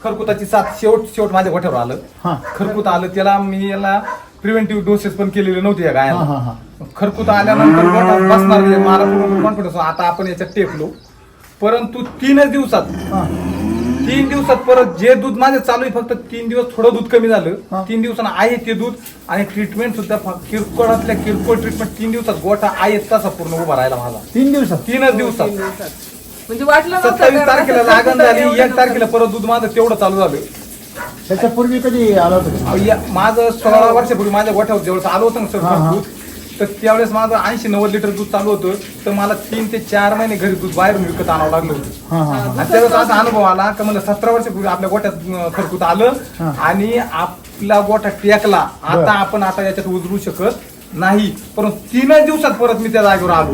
खरकुताची साथ शेवट माझ्या गोठ्यावर आलं. खरकुत आलं, त्याला मी याला प्रिव्हेंटिव्ह डोसेस पण केलेले नव्हते या गायला. खरकुत आल्यानंतर गोठा बसणार मला पूर्ण कॉन्फिडन्स, आता आपण याच्यात टेकलो. परंतु 3 दिवसात परत जे दूध माझं चालू आहे, फक्त 3 दिवस थोडं दूध कमी झालं. 3 दिवसांना आहे ते दूध आणि ट्रीटमेंट सुद्धा किरकोळ ट्रीटमेंट 3 दिवसात गोठा आहे तसा पूर्ण उभा राहिला माझा. 3 दिवसात 3 दिवसात म्हणजे वाटलं 27 तारखेला लागण झाली, 1 तारखेला परत दूध माझं तेवढं चालू झालं. त्याच्यापूर्वी कधी आला होता? माझं 16 वर्षापूर्वी माझ्या गोठ्यावर जेव्हा आलं होतं ना सर दूध, तर त्यावेळेस माझं 80-90 लिटर दूध चालू होतं. तर मला 3 ते 4 महिने घरी दूध बाहेरून विकत आणावं लागलं होतं. आणि त्यावेळेस असा अनुभव आला की मला 17 वर्षापूर्वी आपल्या गोठ्यात खरकूत आलं आणि आपला गोठा टेकला. आता याच्यात उजरू शकत नाही. परंतु 3 दिवसात परत मी त्या जागेवर आलो.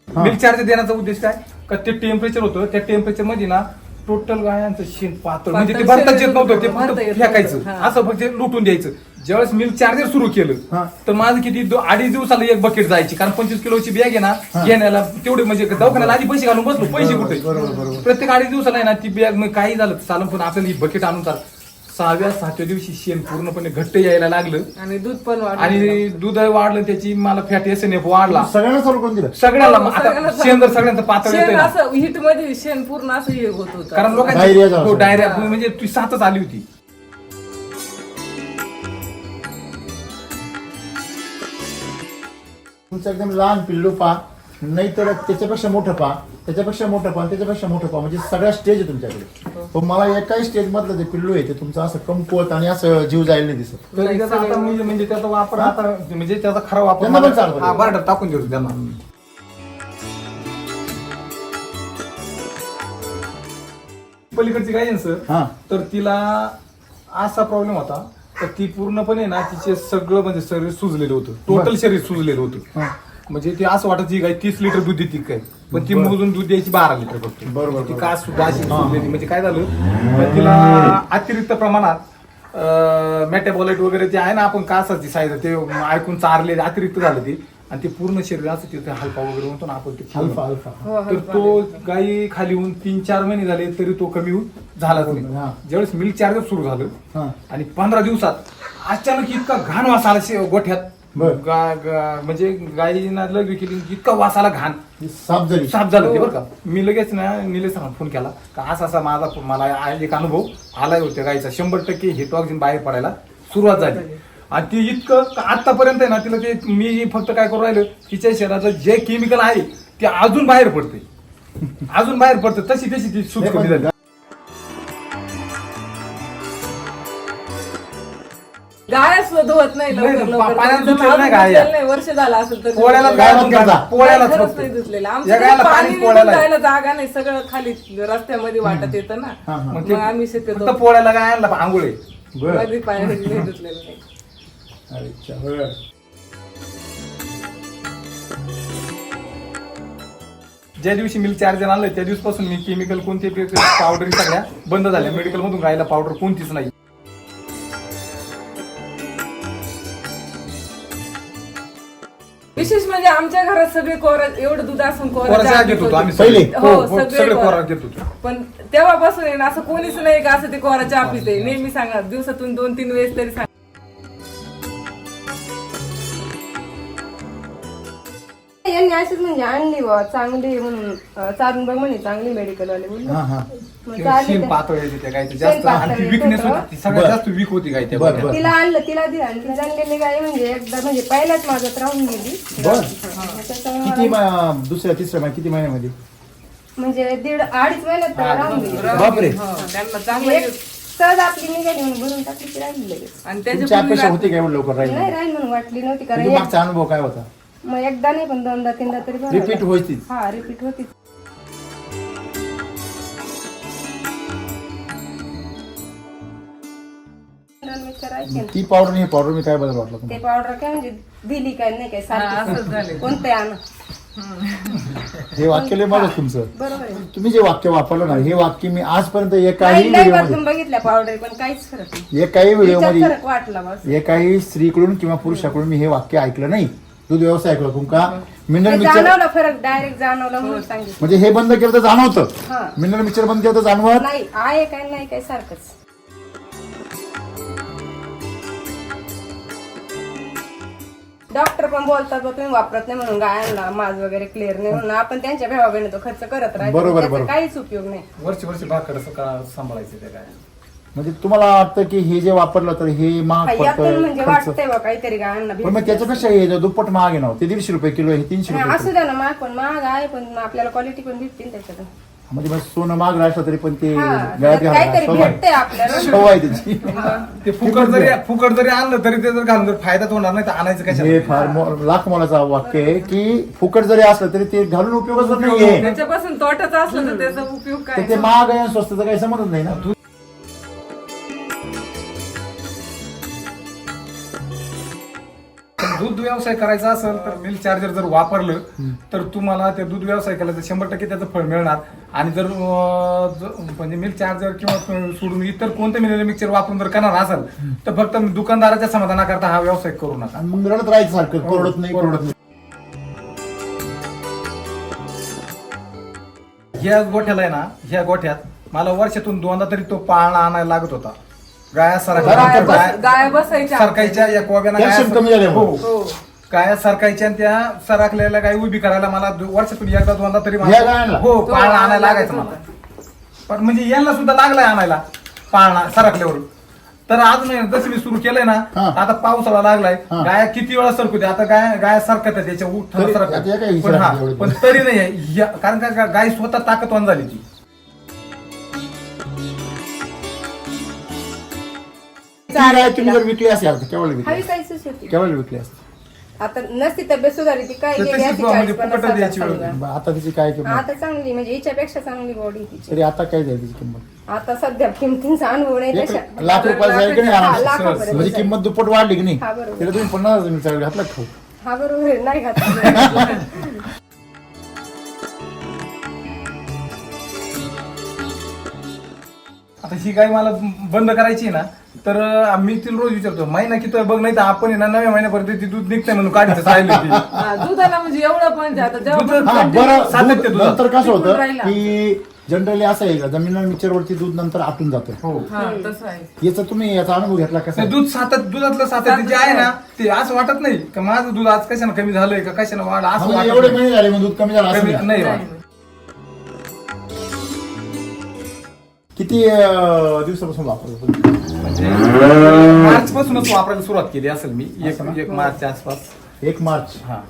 मिल्क चार्ज देण्याचा उद्देश काय, का ते टेम्परेचर होतं, त्या टेम्परेचर मध्ये ना टोटल गायांचं शेण पातळ, म्हणजे ते भरताच येत नव्हतं, ते फक्त फेकायचं, असं फक्त लुटून द्यायचं. ज्यावेळेस मिल्क चार्जर सुरू केलं तर माझं किती 2-2.5 दिवसाला 1 बकेट जायची, कारण 25 किलोची बॅग आहे ना घेण्याला तेवढे, म्हणजे दवाखान्याला आधी पैसे घालून बसलो, पैसे कुठे प्रत्येक 2.5 दिवसाला आहे ना ती बॅग काही झालं चालून, पण आपल्याला ही बकेट आणून चाल. 6व्या-7व्या दिवशी शेण पूर्णपणे घट्ट यायला लागलं आणि दूध पण आणि दूध वाढलं, त्याची मला फॅट SNF वाढला. सगळ्यांना चालू करून दिलं? सगळ्याला. आता शेण जर सगळ्यांचं पातळ येतं ना, असं हिट मध्ये शेण पूर्ण असं हे होत होतं, कारण लोकांची डायरिया म्हणजे ती साथच आली होती. तुमचं एकदम लहान पिल्लू पा, नाहीतर त्याच्यापेक्षा मोठं पा, त्याच्यापेक्षा मोठं पा, त्याच्यापेक्षा मोठं पा, म्हणजे सगळ्या स्टेज आहे तुमच्याकडे. पण मला एकाही स्टेज मधलं ते पिल्लू आहे ते तुमचं असं कमकुवत आणि असं जीव जायला नाही दिसत. आता म्हणजे त्याचा वापर आता म्हणजे त्याचा खरा वापर त्यांना पण चालतो. हा बरं टाकून देतो त्यांना. पलीकडची गाय सर, तर तिला असा प्रॉब्लेम होता तर ती पूर्णपणे ना तिचे सगळं म्हणजे शरीर सुजलेलं होतं, टोटल शरीर सुजलेलं होतं. म्हणजे ती असं वाटत ही गाय 30 लिटर दूध देते काय, पण ती मोजून दूध द्यायची 12 लिटर फक्त. बरोबर. ती कास सुद्धा अशी सुजलेली. म्हणजे काय झालं, तर तिला अतिरिक्त प्रमाणात मेटाबॉलाइट वगैरे जे आहे ना, आपण कासाची साईज ते ऐकून चारले अतिरिक्त झालं ते, आणि ते पूर्ण शरीर असं तिथे हलपा वगैरे म्हणतो ना आपण, ते अल्फा. तर तो गायी खाली होऊन 3-4 महिने झाले तरी तो कमी होऊन झालाच नाही. ज्यावेळेस मिल्क चार्जर सुरू झालं आणि 15 दिवसात अचानक इतका घाण वास आला गोठ्यात, म्हणजे गायीना लग केली, इतका वास आला घाण, साफ झालं ते बरं का. मी लगेच ना निलेशला फोन केला का असा मला एक अनुभव आलाय होत्या गायीचा, 100% हे टॉक्सिन बाहेर पडायला सुरुवात झाली. आणि ती इतकं आतापर्यंत आहे ना, तिला ते मी फक्त काय करू राहिलो, तिच्या शरीराचं जे केमिकल आहे ते अजून बाहेर पडते, तशी ती सूज कमी झाली. गाय सुद्धा होत नाही पाण्यात धुतलेलं नाही गाय, वर्ष झालं असेल तर पोळ्याला खरंच नाही धुतलेलं. आमचं पाणी जायला जागा नाही, सगळं खाली रस्त्यामध्ये वाटत येतं ना, मग आम्ही शक्यतो पोळ्याला गाय आणला आंघोळे पाणी नाही धुतलेलं नाही. ज्या दिवशी मिल्क चार्जर आणलं त्या दिवसापासून मी केमिकल कोणते पावडर सगळ्या बंद झाल्या. मेडिकल मधून गायला पावडर कोणतीच नाही. विशेष म्हणजे आमच्या घरात सगळे कोरा, एवढं दूध असून कोरा घेत होतो आम्ही पहिले. सगळे कोरा घेत होतो. पण तेव्हापासून आहे ना असं कोणीच नाही का असं ते कोरा चहा पिते. नेहमी सांगा दिवसातून 2-3 वेळेस तरी सांगा. यांनी अशीच म्हणजे आणली बा चांगली म्हणून, चालून बघ म्हणे चांगली मेडिकल वाले शेण पातळ येते त्या गायचं जास्त, आणि ती विकनेस होती, सगळ्यात जास्त वीक होती गाय त्या. तिला आणलं, तिला दिलं, आणि ती जाणलेली गाय म्हणजे एकदा म्हणजे पहिल्याच माझ्यात राहून गेली. किती दुसऱ्या तिसऱ्या किती महिन्यामध्ये? म्हणजे 1.5-2 महिन्यात राहून गेली. बापरे. त्यांना चांगलं सहज आपली निघाली म्हणून भरून टाकली की राहिली लगेच. आणि तुमची अपेक्षा होती काय एवढं लवकर राहील? नाही राहील म्हणून वाटली नव्हती, कारण मागचा अनुभव काय होता? मग एकदा नाही पण 2दा-3दा तरी रिपीट व्हायची. हा रिपीट होती. ती पावडर नाही, पावडर मी काय बदल वाटलं ते पावडर काय म्हणजे दिली काय नाही काय सारखं कोणते आण. हे वाक्य लय माझं तुमचं. बरोबर आहे. तुम्ही जे वाक्य वापरलं ना, हे वाक्य मी आजपर्यंत बघितल्या पावडर पण काहीच फरक नाही. एकाही व्हिडिओ मध्ये फरक वाटला बस. एकाही स्त्रीकडून किंवा पुरुषाकडून मी हे वाक्य ऐकलं नाही दूध व्यवसाय करू का मिनरल ते मिक्सर जाणवलं फरक, डायरेक्ट जाणवलं म्हणून सांगितलं. म्हणजे हे बंद केलं तर जाणवतं हा. मिनरल मिक्सर बंद केलं तर जाणवत नाही आहे काय नाही काय सारखंच. डॉक्टर पण बोलतात बा तुम्ही वापरत नाही म्हणून गायांना माज वगैरे क्लिअर नाही म्हणून आपण त्यांच्या भेवाबेने तो खर्च करत राहतो, बरोबर, त्याचा बरोबर. काहीच उपयोग नाही. वर्षी भाकर सांभाळायचं ते काय. म्हणजे तुम्हाला वाटतं की हे जे वापरलं तर हे महाग यातून म्हणजे पडतं खर्च. वाटतंय बा काहीतरी गायांना पण मग भेटतं. त्याच्यापेक्षा हे जो दुप्पट महाग आहे ना ते 150 रुपये किलो आहे 300 नाही, रुपये असू द्या ना महाग पण महाग आहे पण आपल्याला क्वालिटी पण भेटते ना त्याच्यातून. किलो. म्हणजे मग सोनं महाग राहिलं तरी पण ते हा, गळ्यात काहीतरी घालायला भेटतंय आपल्याला. सवय आहे त्याची ते फुकट जरी आणलं तरी ते जर घालून जर फायदाच होणार नाही तर आणायचं हे कशाला. फार लाख मोलाचा वाक्य आहे की फुकट जरी असलं तरी ते घालून उपयोगच नाहीये त्याच्यापासून तोटाच असलं तर त्याचा उपयोग तर काय? ते महाग आहे आणि स्वस्तचा काही समजत नाही ना दूध व्यवसाय करायचा असेल तर मिल्क चार्जर जर वापरलं तर तुम्हाला ते दूध व्यवसाय केला तर 100% त्याचं फळ मिळणार. आणि जर म्हणजे मिल्क चार्जर किंवा सोडून इतर कोणतं मिनरल मिक्सचर वापरून जर करणार असेल तर फक्त दुकानदाराच्या समाधानाकरता हा व्यवसाय करू नका. आणि मग रडत राहायचं सारखं परवडत नाही परवडत नाही ह्या गोठ्याला आहे ना, ह्या गोठ्यात मला वर्षातून 2दा तरी तो पाळणा आणायला लागत होता. गाया गाया बसायच्या सरकायच्या या कोब्याना Calcium कमी झाल्यामुळे. हो. गाया सरकायच्या आणि त्या सरकलेल्या गाय उभी करायला मला वर्षातून 1-2दा तरी या गायांना? हो पाळणा आणायला लागायचा मला. पण म्हणजे यांना सुद्धा लागलाय आणायला पाळणा सरकल्यावर. तर आज नाही जसं मी सुरू केलंय ना हा. आता पावसाळा लागलाय हा. गाया किती वेळा सरकू दे आता गाया सरकत आहे त्याच्या तरी- आता या काय पण हा, सरकत एवढं? पण तरी नाही कारण का गाय स्वतः ताकदवान झाली ती. ती गाय तुम्ही जर विकली असेल तर केवळ विकली हवी काहीच होती. केवळ विकली असते आता नसती तब्येत सुधारली ती काय तर गेली तशीच असती म्हणजे 40-50 फुकटच द्यायची वेळ समजा. आता तिची काय किंमत आता चांगली म्हणजे हिच्यापेक्षा चांगली बॉडी तिची. तरी आता काय जाईल तिची किंमत आता सध्या किमतींचा अनुभव नाही एक तशा. लाख रुपयाला जाईल की नाही हा, आरामशीर? लाखापर्यंत म्हणजे जाईल. किंमत दुप्पट वाढली की नाही हा, बरोबर. त्याला तुम्ही 50,000 मिळाला घातला का खाऊ हा बरोबर आहे, नाही घातलं. आता ही गाय मला बंद करायची आहे ना तर मी तिला रोज विचारतो महिना किती बघ नाही तर आपण आहे ना 9व्या महिन्यापर्यंत ती दूध निघतंय म्हणून काढायचं राहिलं ती. हा, दुधाला म्हणजे एवढं पण आता दूध- जेव्हा हा बरं सातत्य दूध दुधात. नंतर कसं होतं राहिला. की जनरली असं आहे का जमिनीला मिक्सर वरती दूध नंतर आटून जातं हो हा, तसं आहे. याचा तुम्ही याचा अनुभव घेतला कसा ते दूध दुधातलं सातत्य जे आहे ना ते असं वाटत नाही का माझं दूध आज कशाने कमी झालंय का कशाने वाढ असं म्हणजे वाटत एवढे नाही. महिने झाले मग दूध कमी झालं असं कमी नाही. नाही नाही. वाटत. किती दिवसापासून वापरतो तुम्ही? म्हणजे मार्च पासूनच वापरायला सुरुवात केली असेल मी एक मार्चच्या आसपास 1 मार्च हा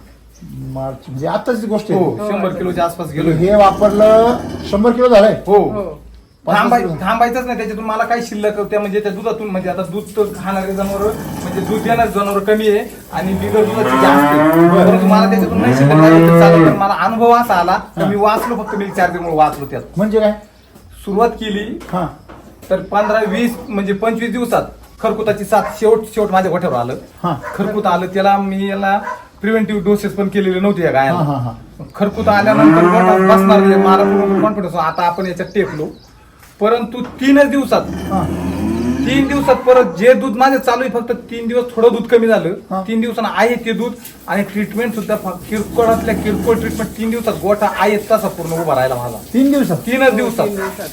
मार्च म्हणजे आताची गोष्ट हो आहे 100 किलोच्या आसपास गेलो हे वापरलं 100 किलो झालंय हो हो. थांबायचंच नाही त्याच्यातून मला काही शिल्लक त्या म्हणजे त्या दुधातून म्हणजे आता दूध तर खाणारे जनावर म्हणजे दूध देणारे जनावर कमी आहे आणि बिगर दुधाची जास्त आहे. परंतु मला त्याच्यातून नाही शिल्लक राहिलं तरी चालेल. पण मला अनुभव असा आला तर मी वाचलो फक्त मिल्क चार्जरमुळे वाचलो त्यात म्हणजे काय सुरुवात केली हा तर 15-20 म्हणजे 25 दिवसात खरकुताची साथ शेवट माझ्या गोठ्यावर आलं. हा. खरकुत आलं त्याला मी याला प्रिव्हेंटिव्ह डोसेस पण केलेले नव्हते या हा हा गायला. हा खरकुत आल्यानंतर गोठ्यात बसणार नाही. मला पूर्ण कॉन्फिडन्स आता आपण याच्यात टेकलो. परंतु 3 दिवसात हा 3 दिवसात परत जे दूध माझं चालू आहे फक्त 3 दिवस थोडं दूध कमी झालं. हा. 3 दिवसांना आहे ते दूध आणि ट्रीटमेंट सुद्धा किरकोळातल्या किरकोळ ट्रीटमेंट 3 दिवसात गोठा आहे तसा पूर्ण उभा राहिला माझा 3 दिवसात 3 दिवसात. 3 दिवसात.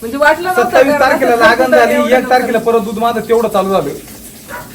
म्हणजे वाटलं नव्हतं 27 कारण तारखेला असं लागण खरकुतं झाली एवढं 1 तारखेला परत दूध माझं तेवढं चालू झालं.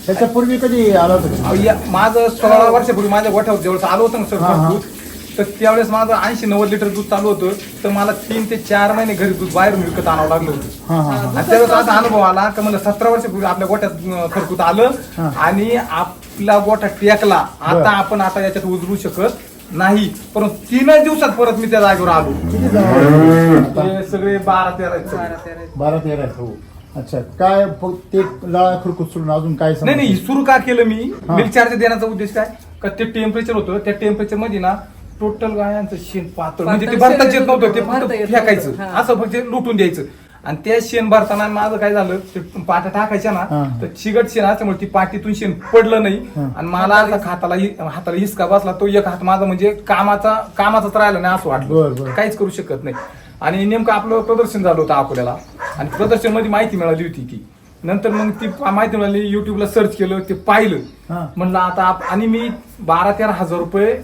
त्याच्यापूर्वी कधी आला होता अहो, माझं 16 वर्षापूर्वी माझ्या गोठ्यावर जेव्हा आलं होतं ना हा, हा. सर दूध तर त्यावेळेस माझं 80-90 लिटर दूध चालू होतं तर मला 3 ते 4 महिने घरी दूध बाहेरून विकत आणावं लागलं होतं. हा हा हा आणि त्यावेळेस असा अनुभव आला की मला 17 वर्षापूर्वी आपल्या गोठ्यात खरकूत आलं हा. आणि आपला गोठा टेकला बरं. आता आपण आता याच्यात उजरू शकत नाही. परंतु 3 दिवसात परत मी त्या जागेवर आलो. किती जनावरं? ते सगळे 12-13 12-13. 12-13 हो अच्छा काय ते लाळा खुरकूत सोडून अजून काय नाही नाही सुरू का केलं मी हा. मिल्क चार्जर देण्याचा उद्देश काय का ते टेम्परेचर होतं त्या टेम्परेचर मध्ये ना टोटल गायांचं शेण पातळ म्हणजे ते पातळ भरताच येत शेण नव्हतं ते भरता फक्त येत फेकायचं नव्हतं. हा. असं फक्त लुटून द्यायचं. आणि त्या शेण भरताना माझं काय झालं ते पाट्या टाकायच्या ना हा. तर चिगट शेण असल्यामुळे ती पाटीतून शेण पडलं नाही. हा. आणि मला आता हाताला हिसका बसला तो एक हात माझा म्हणजे कामाचाच राहिला नाही असं बरं, वाटलं बरं. काहीच करू शकत नाही. आणि नेमकं आपलं प्रदर्शन झालं होतं अकोल्याला आणि प्रदर्शन मध्ये माहिती मिळाली होती की नंतर मग ती माहिती मिळाली, युट्यूबला सर्च केलं, ते पाहिलं. म्हणलं आता आणि मी 12-13 हजार रुपये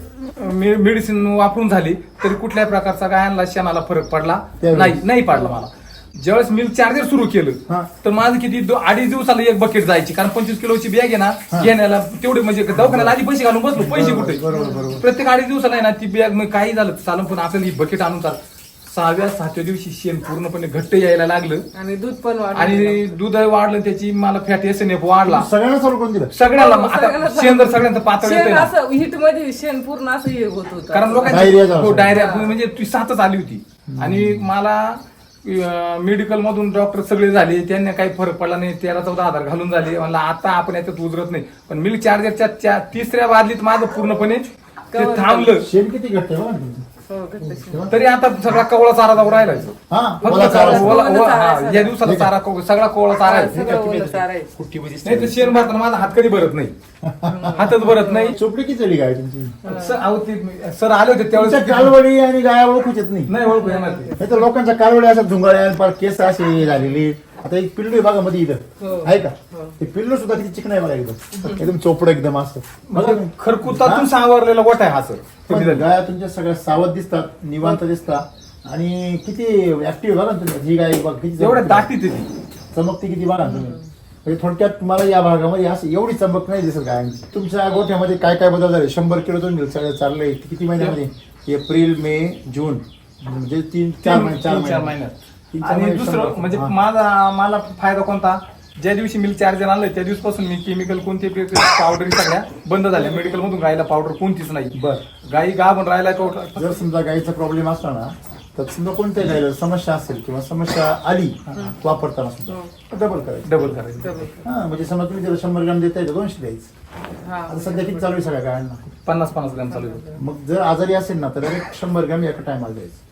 मेडिसिन वापरून झाली तरी कुठल्याही प्रकारचा गायांना शेणाला फरक पडला नाही पडला मला. ज्यावेळेस मिल्क चार्जर सुरू केलं तर माझं किती 2-2.5 दिवसाला एक बकेट जायची, कारण 25 किलोची बॅग आहे ना घेण्याला तेवढे, म्हणजे दवाखान्याला आधी पैसे घालून बसलो, पैसे कुठे प्रत्येक 2.5 दिवसाला आहे ना ती बॅग, मग काही झालं चालून पण आपल्याला ही बकेट आणून चाल. 6व्या-7व्या दिवशी शेण पूर्णपणे घट्ट यायला लागलं आणि दूध पण वाढलं, आणि दूध वाढलं, त्याची मला फॅट SNF वाढला सगळ्यांना चालू करून दिलं. सगळ्याला. आता शेण जर सगळ्यांचं पातळ येतंय ना, असं हिट मध्ये शेण पूर्ण असं हे होत होतं, कारण लोकांची डायरिया म्हणजे ती 7च आली होती. आणि मला मेडिकल मधून डॉक्टर सगळे झाले, त्यांना काही फरक पडला नाही, 13-14 हजार घालून झाले. म्हणलं आता आपण याच्यात उजरत नाही. पण मिल्क चार्जरच्या 3ऱ्या बादलीत माझं पूर्णपणे ते थांबलं. शेण किती घट्ट आहे बघा तुम्ही. तरी आता सगळा कवळा चारा जाऊ राहिला. या दिवसाला चारा सगळा कोवळा चारा आहे. नाही तर शेण भरताना माझा हात कधी भरत नाही, हातच भरत नाही. चोपडी किती झाली गाय तुमची? सर आले होते त्यावेळेस. कालवडी आणि गाया ओळखूच येत नाही. नाही ओळखू येणार ते. नाही तर लोकांच्या कालवडी असं झुंगाळ्या केस असे झालेली. आता एक पिल्लू आहे बघा मध्ये इथं आहे का, ते पिल्लू सुद्धा किती चिकन आहे बघा, एकदम चोपडं एकदम असं खरकुतातून सावरलेला गोठा आहे हा सर. गाया तुमच्या सगळ्या सावध दिसतात, निवांत दिसतात आणि किती ऍक्टिव्ह बघा तुम्ही. ही गाय बघा किती एवढ्या दाटीत चमकती किती बघा तुम्ही. म्हणजे थोडक्यात तुम्हाला या भागामध्ये असं एवढी चमक नाही दिसत गायांची. तुमच्या गोठ्यामध्ये काय काय बदल झाले? 100 किलो तुम्ही सगळं चाललंय किती महिन्यामध्ये? एप्रिल, मे, जून, म्हणजे 3-4 महिन्यात. आणि दुसरं म्हणजे मला फायदा कोणता, ज्या दिवशी मिल्क चार्जर आणलं त्या दिवसापासून मी केमिकल कोणते पावडर सगळ्या बंद झाल्या. मेडिकल मधून गायला पावडर कोणतीच नाही. गाई गाभण राहायला. जर समजा गाईचा प्रॉब्लेम असला ना तर समजा कोणत्या गायला समस्या असेल किंवा समस्या आली वापरताना सुद्धा डबल करायचं. हा म्हणजे समजा तुम्ही त्याला 100 ग्रॅम देताय तर 200 द्यायचं. आता सध्या किती चालू आहे सगळ्या गायांना? 50-50 ग्रॅम चालू आहे. मग जर आजारी असेल ना तर 100 ग्रॅम एका टायमाला द्यायचं.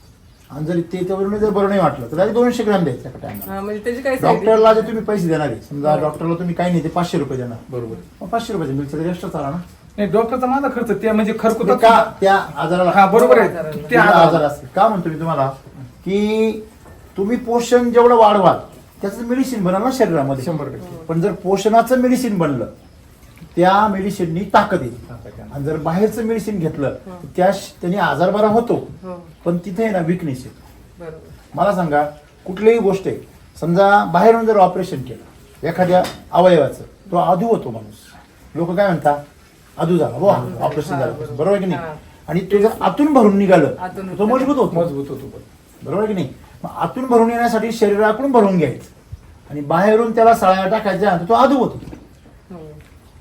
आणि जर त्याच्यावरून जर बरं नाही वाटलं तर 200 ग्रॅम द्यायचं एका टायमाला. डॉक्टरला जे तुम्ही पैसे देणार आहे, समजा डॉक्टरला तुम्ही काही नाही ते 500 रुपये देणार, बरोबर, मग 500 रुपये मिळतं तरी एक्स्ट्रा चाला ना. नाही, डॉक्टरचा माझा खर्च ते म्हणजे खरकुता का त्या आजाराला. हा बरोबर आहे, ते आजार असते. का म्हणतो मी तुम्हाला की तुम्ही पोषण जेवढं वाढवाल त्याचं मेडिसिन बनल ना शरीरामध्ये 100%. पण जर पोषणाचं मेडिसिन बनलं त्या मेडिसिननी ताकद येईल. आणि जर बाहेरचं मेडिसिन घेतलं त्याने आजार बरा होतो, पण तिथे आहे ना विकनेस आहे. मला सांगा कुठलीही गोष्ट आहे, समजा बाहेरून जर ऑपरेशन केलं एखाद्या अवयवाचं, तो अधू होतो माणूस. लोक काय म्हणतात अधू झाला ऑपरेशन झालं, बरोबर आहे की नाही? आणि ते जर आतून भरून निघालं तो मजबूत होतो, बरोबर आहे की नाही? मग आतून भरून येण्यासाठी शरीराकडून भरून घ्यायचं आणि बाहेरून त्याला सळ्या टाकायच्या, तो अधू होतो,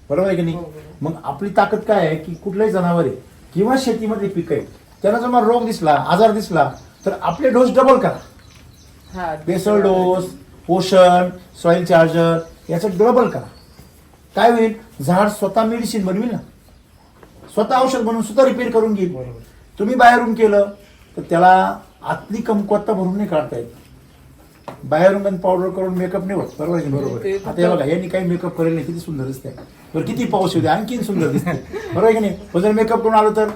बरोबर आहे की नाही? मग आपली ताकद काय आहे की कुठलंही जनावर आहे किंवा शेतीमध्ये पीक आहे त्यांना जर मला रोग दिसला, आजार दिसला तर आपले डोस डबल करा. बेसल डोस, पोषण, सॉइल चार्जर याचं डबल करा. काय होईल? झाड स्वतः मेडिसिन बनविल ना, स्वतः औषध बनवून स्वतः रिपेअर करून घेईल. तुम्ही बाहेरून केलं तर त्याला आतली कमकुवतता भरून नाही काढता येत. बाहेरून पावडर करून मेकअप नाही होत, बरोबर आहे? बरोबर. आता हे बघा, यांनी काही मेकअप करेल नाही, किती सुंदर दिसतंय. बरं किती पाऊस होते आणखीन सुंदर दिसते, बरोबर आहे की नाही? पण जर मेकअप करून आलो तर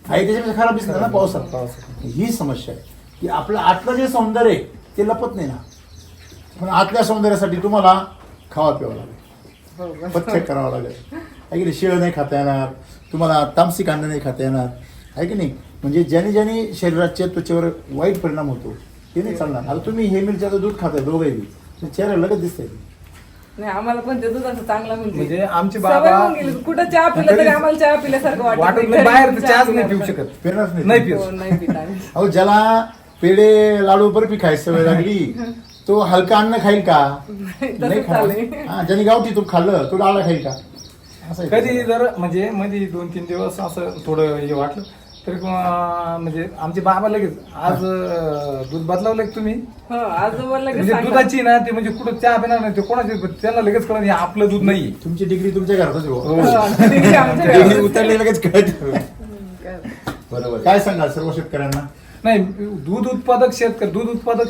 आहे त्याच्यापेक्षा खराब दिसणार ना पावसात. ही समस्या आहे की आपलं आतलं जे सौंदर्य आहे ते लपत नाही ना. पण आतल्या सौंदर्यासाठी तुम्हाला खावा प्यावं लागेल, पथ्य करावं लागेल, आहे की नाही? शिळं नाही खाता येणार तुम्हाला, तामसिक अन्न नाही खाता येणार, आहे की नाही? म्हणजे ज्याने ज्याने शरीराच्या त्वचेवर वाईट परिणाम होतो ते नाही चालणार. आता तुम्ही हे मिलच्याचं दूध खाताय दोघंही, चेहरा लगेच दिसतंय. नाही, आम्हाला पण ते दुधाचं चांगलं म्हणजे आमचे बाबा कुठं चहा पिलं तरी आम्हाला चहा पिल्यासारखं वाटत नाही. बाहेर चहाच नाही पिऊ शकत, पेरणार नाही पित आम्ही. अहो ज्याला पेढे लाडू बर्फी खायची सवय लागली तो हलका अन्न खाईल का? नाही खाणार. हा, ज्याने गावठी तूप खाल्लं तो डाळा खाईल का? असं कधी जर म्हणजे मध्ये 2-3 दिवस असं थोडं हे वाटलं तर म्हणजे आमचे बाबा लगेच आज दूध बदलावलं तुम्ही, आज म्हणजे दुधाची ना ते म्हणजे कुठं चहा पिणार नाही, ते कोणाचे त्यांना लगेच कळत आपलं दूध नाही. तुमची डिग्री तुमच्या घरातच डिग्री उतरली लगेच कळत. बरोबर. काय सांगाल सर्व शेतकऱ्यांना? नाही, दूध उत्पादक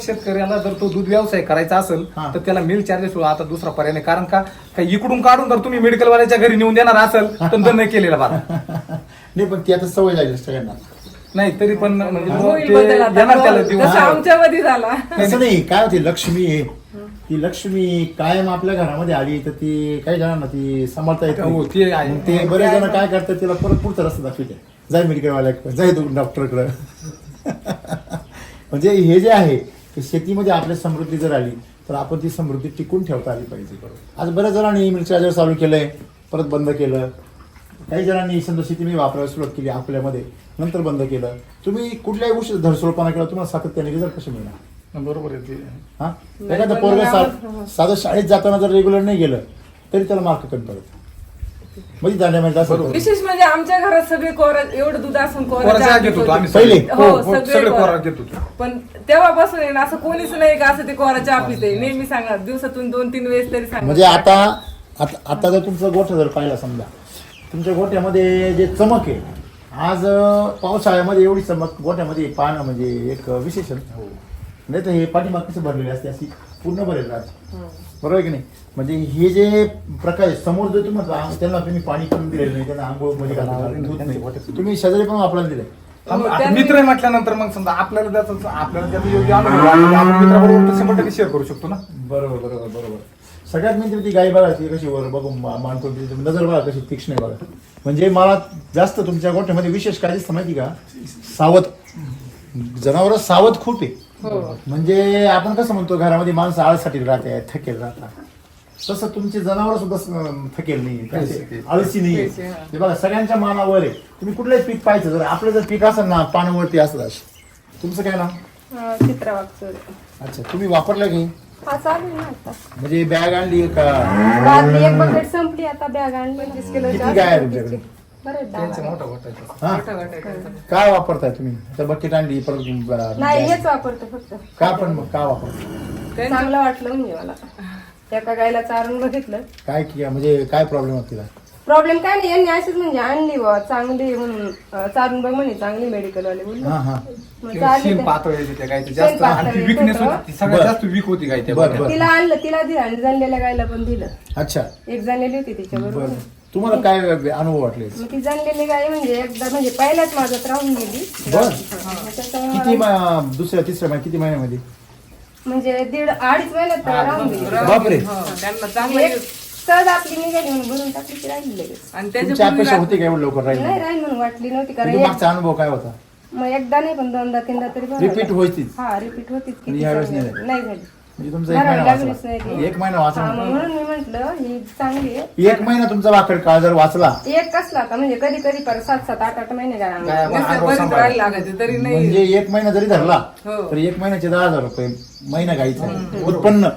शेतकऱ्याला जर तो दूध व्यवसाय करायचा असेल तर त्याला मिल्क चार्जेस आता दुसरा पर्याय नाही. कारण का इकडून काढून जर तुम्ही मेडिकल वाल्याच्या घरी नेऊन देणार असेल तर नाही केलेला बाबा. नाही, पण ती आता सवय लागली सगळ्यांना. नाही तरी पण म्हणजे आमच्यामध्ये झाला. असं नाही, काय होते लक्ष्मी आहे ती लक्ष्मी कायम आपल्या घरामध्ये आली तर ती काही जणांना ती सांभाळता येत हो, नाही. ते आहे. मग ते बरेच जण काय करतात, तिला परत पुढचा रस्ता दाखवते, जाय मेडिकलवाल्याकडे, जाय तू डॉक्टरकडे. म्हणजे हे जे आहे की शेतीमध्ये आपल्या समृद्धी जर आली तर आपण ती समृद्धी टिकून ठेवता आली पाहिजे. आज बऱ्याच जणांनी मिरची चार्जर चालू केलंय, परत बंद केलं. काही जणांनी समजा शेतीमध्ये वापरायला सुरुवात केली आपल्यामध्ये, नंतर बंद केलं. तुम्ही कुठल्याही गोष्टी धरसोडपणा केला, तुम्हाला सातत्याने रिझल्ट कसे मिळणार? बरोबर आहे ते. हा, एखादा पोरगा साधं शाळेत जाताना जर रेग्युलर नाही गेलं तरी त्याला मार्क कमी पडत. म्हणजे दांड्यामध्ये असं विशेष म्हणजे आमच्या घरात सगळे कोरा, एवढं दूध असून कोरा चहा कोरा घेत होतो आम्ही पहिले. हो, सगळे सगळे कोरा कोरा. घेत होतो. पण तेव्हापासून आहे ना असं कोणीच नाही का असं ते कोरा चहा पिते. नेहमी सांगा, दिवसातून 2-3 वेळेस तरी सांगा. म्हणजे आता जर तुमचं गोठा जर पाहिला, समजा तुमच्या गोठ्यामध्ये जे चमक आहे, आज पावसाळ्यामध्ये एवढी चमक गोठ्यामध्ये पाहणं म्हणजे एक विशेषण. नाही तर हे पाठीमाग कसं भरलेले असते, अशी पूर्ण भरेल राहते, बरोबर आहे की नाही? म्हणजे हे जे प्रकाश समोर जर तुम्हाला, त्यांना तुम्ही पाणी पण दिलेलं नाही, त्यांना आंघोळ मध्ये दूध नाही, तुम्ही शेजारी पण वापरायला दिले. आता मित्र आहे म्हटल्यानंतर मग समजा आपल्याला त्याचा योग्य अनुभव आला, आपण मित्राबरोबर 100% शेअर करू शकतो ना. बरोबर बरोबर बरोबर. सगळ्यात म्हणजे ती गाय बघा, ती कशी वर बघून मानतो, नजर बघा कशी तीक्ष्ण आहे बघा. म्हणजे मला जास्त तुमच्या गोठ्यामध्ये विशेष काय दिसतं माहिती का, सावध जनावर, सावध खूप आहे. म्हणजे आपण कसं म्हणतो घरामध्ये माणसं आळसाठी राहते, थकेल राहतात, तसं तुमचे जनावर सुद्धा थकेल नाही, आळसी नाही. हे बघा सगळ्यांच्या मानावर आहे. तुम्ही कुठलंही पीक पाहायचं, जर आपलं जर पीक असेल ना पानावरती असलं. तुमचं काय नाव? चित्रा वागचोरे. अच्छा, तुम्ही वापरलं की? हा चालू आहे ना आता. म्हणजे बॅग आणली का? रात्री एक बकेट संपली, आता बॅग आणली 25 किलो. किती गाय आहे तुमच्याकडे? बरं त्यांचं मोठा गोठा आहे. हा? काय वापरताय तुम्ही? आता बकेट आणली परत नाही, हेच वापरतो फक्त. का पण मग का वापरतो? चांगलं वाटलं म्हणजे मला. एका गायला चारून बघितलं, काय की म्हणजे काय प्रॉब्लेम होता तिला? प्रॉब्लेम काय नाही, यांनी अशीच म्हणजे आणली बा चांगली म्हणून चारून बघ म्हणे, चांगली मेडिकल वाले बोलले. हा हा. मग ते चालली शेण ते. पातळ आहे त्या गायचं शेण जास्त, पातळ आणि ती आहे, विकनेस होतं. होती, ती सगळ्यात बरं. जास्त वीक होती गाय त्या बरं, गोठ्यात. बरं. तिला आणलं, तिला दिलं आणि जाणलेल्या गायला पण दिलं. अच्छा, एक जाणलेली होती तिच्याबरोबर. बरं. तुम्हाला काय अनुभव वाटले? मग ती जाणलेली गाय म्हणजे एकदा म्हणजे पहिल्याच माझ्यात राहून गेली. बरं. त्याच्यामुळे किती मला- दुसऱ्या तिसऱ्या किती महिन्यामध्ये? म्हणजे 1.5-2.5 महिन्यात राहून गेली. बापरे. त्यांना चांगलं एक सहज आपली निघाली म्हणून भरून टाकली की राहिली लगेच. आणि तुमची त्याच्या अपेक्षा होती का एवढं लवकर राहील? नाही राहील म्हणून वाटली नव्हती, कारण तुमचा मागचा अनुभव काय होता? मग एकदा नाही पण 2दा-3दा तरी भरायला. रिपीट व्हायचीच? हा, रिपीट होतीच. आणि किती यावेळेस चांगली. नाही नाही झाली. म्हणजे तुमचा एक भरायला महिना लागलीच नाही वाचला. ती. एक महिना हा, वाचला. मग म्हणून मी म्हंटल ही चांगली आहे. एक महिना तुमचा वाकड काळ जर वाचला एक कसला आता म्हणजे कधी कधी पर 7-8 महिने गाय आणली. गाय- नुसतं बरीच राहायला लागायचे तरी नाही. म्हणजे एक महिना जरी धरला हो. तर एक महिन्याचे 10,000 रुपये महिना गायचं उत्पन्न,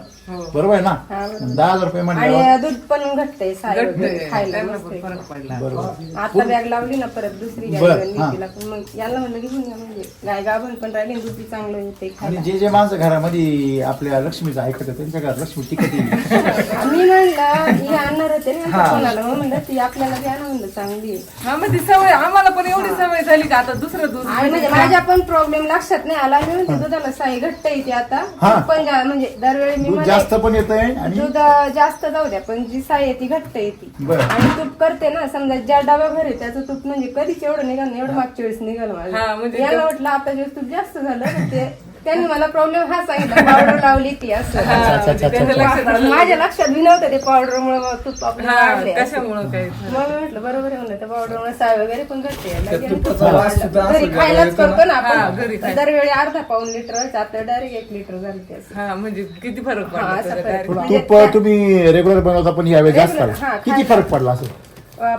बरोबर आहे ना? हा, बरोबर. 10,000 रुपये म्हणल्यावर आणि दूध पण घटतंय साय घट्ट वगैरे आहे. खायला त्यांना मस्त पण आहे. फरक पडला. बरोबर. आता बॅग लावली ना परत दुसरी गाय बरं, घेऊन हा. तिला पण मग याला म्हणलं घेऊन या म्हणजे गाय गाभण पण राहिली आणि दूध बी चांगलं येते आणि खायला. जे जे माणसं घरामध्ये आपल्या लक्ष्मीचं ऐकतात त्यांच्या घरात लक्ष्मी टिकत येईल. मी म्हणलं ही आणणार होते ना कोणाला, मग म्हणलं ती आपल्याला बी आणा म्हणलं चांगली आहे. हा मग ती सवय आम्हाला पण एवढी सवय झाली का आता दुसरं दूध आणि म्हणजे माझ्या पण प्रॉब्लेम लक्षात नाही आला. मी म्हणते दुधाला साई घट्ट येते आता. हा. पण म्हणजे दरवेळी मी दूध म्हणते, जास्त पण येत आहे आणि दूध जास्त जाऊ द्या पण जी साई आहे ती घट्ट येते. बरं. आणि तूप करते ना, समजा ज्या डब्याभर आहे त्याचं तूप म्हणजे कधीच एवढं निघाल नाही, एवढं मागच्या वेळेस निघाल हा, माझं. म्हणजे याला वाटलं आता जे तूप जास्त झालं तर ते त्यांनी मला प्रॉब्लेम हा सांगितला, पावडर लावली ती असं. अच्छा, अच्छा, अच्छा, त्यांच्या अच्छा. लक्षात आलं. माझ्या लक्षात बी नव्हतं ते पावडरमुळे तूप आपलं हा, वाढले असं. कशामुळं काय मग मी म्हटलं बरोबर आहे म्हणलं, त्या पावडरमुळे साय वगैरे पण घट्ट यायला त्या तुपाचा वास सुद्धा लागली. घरी असं खायलाच येतो ना. करतो ना हा, आपण, घरी खायला. दरवेळी अर्धा पाऊण लिटर आता डायरेक्ट 1 लिटर झालं ते असं. हा म्हणजे किती फरक हा, पडला असा त्याचा फरक direct. म्हणजे तूप तुम्ही रेग्युलर बनवता पण यावेळी जास्त Regular, झालं. हा, किती फरक पडला असं?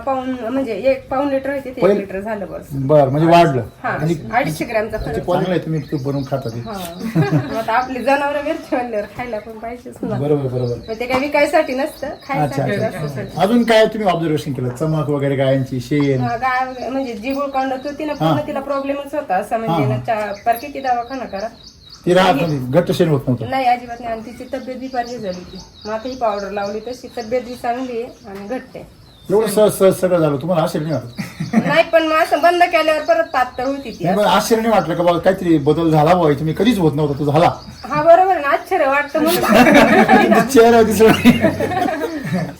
पाऊण म्हणजे 1 पाऊण लिटर होते ते 1 पहिले- लिटर झालं बस. बर, म्हणजे वाढलं. हा, आणि 250 ग्रॅमचा फरक. चांगलं आहे तुम्ही तूप बनवून खाता ते. हा. मग आता आपली जनावर घरचे म्हणल्यावर खायला पण पाहिजेच ना. बरोबर बरोबर. मग ते काय विकायसाठी नसतं, अच्छा खायसाठी अच्छा. असतं. अजून काय तुम्ही ऑब्झर्वेशन केलं? चमक वगैरे गायांची, शेण? गाय वगैरे म्हणजे जी गुळकांडत होती ना पूर्ण तिला प्रॉब्लेमच होता असं म्हणजे ना पर किती दवाखाना करा ती राहत नाही, घट्ट शेण होत नव्हतं. नाही अजिबात नाही. आणि तिची तब्येत बी पाहिजे झाली ती. मग आता ही पावडर लावली तशी तब्येत बी चांगली आहे आणि घट्ट आहे. एवढं सहज सहज सगळं झालं, तुम्हाला आश्चर्य नाही वाटत? नाही पण मग असं बंद केल्यावर परत पातळ होती ती. नाही, पण आश्चर्य नाही वाटलं का बाबा काहीतरी बदल झाला बाबा, तुम्ही कधीच होत नव्हता, तो झाला? हा बरोबर आहे ना, आश्चर्य वाटतं म्हणून. चेहरा दिसला नाही.